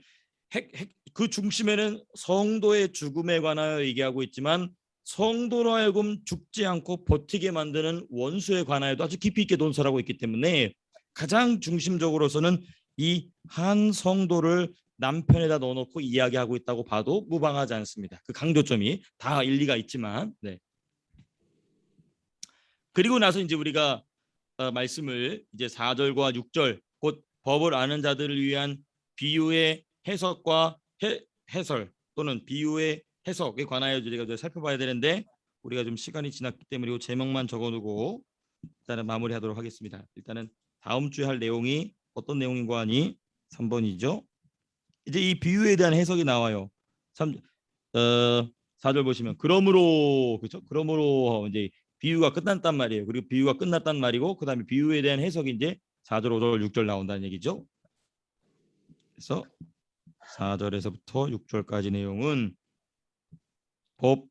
그 중심에는 성도의 죽음에 관하여 얘기하고 있지만 성도로 하여금 죽지 않고 버티게 만드는 원수에 관하여도 아주 깊이 있게 논설하고 있기 때문에 가장 중심적으로서는 이 한 성도를 남편에다 넣어놓고 이야기하고 있다고 봐도 무방하지 않습니다. 그 강조점이 다 일리가 있지만, 네. 그리고 나서 이제 우리가 말씀을 이제 4절과 6절 곧 법을 아는 자들을 위한 비유의 해석과 해설 또는 비유의 해석에 관하여 우리가 살펴봐야 되는데 우리가 좀 시간이 지났기 때문에 이 제목만 적어두고 일단은 마무리하도록 하겠습니다. 일단은 다음 주에 할 내용이 어떤 내용인고 하니 3번이죠. 이제 이 비유에 대한 해석이 나와요. 4절 보시면 그러므로 그렇죠? 그러므로 이제 비유가 끝났단 말이에요. 그리고 비유가 끝났단 말이고 그다음에 비유에 대한 해석이 이제 4절, 5절, 6절 나온다는 얘기죠. 그래서 4절에서부터 6절까지 내용은 법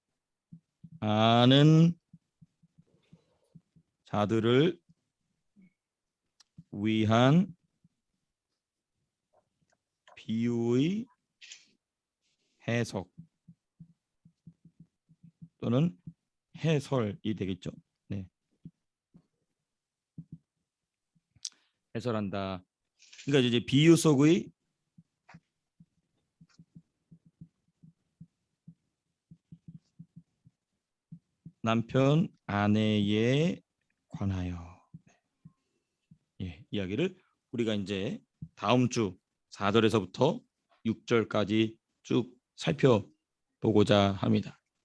아는 자들을 위한 비유의 해석 또는 해설이 되겠죠. 네. 해설한다. 그러니까 이제 비유 속의 남편 아내에 관하여 이야기를 우리가 이제 다음 주 4절에서부터 6절까지 쭉 살펴보고자 합니다.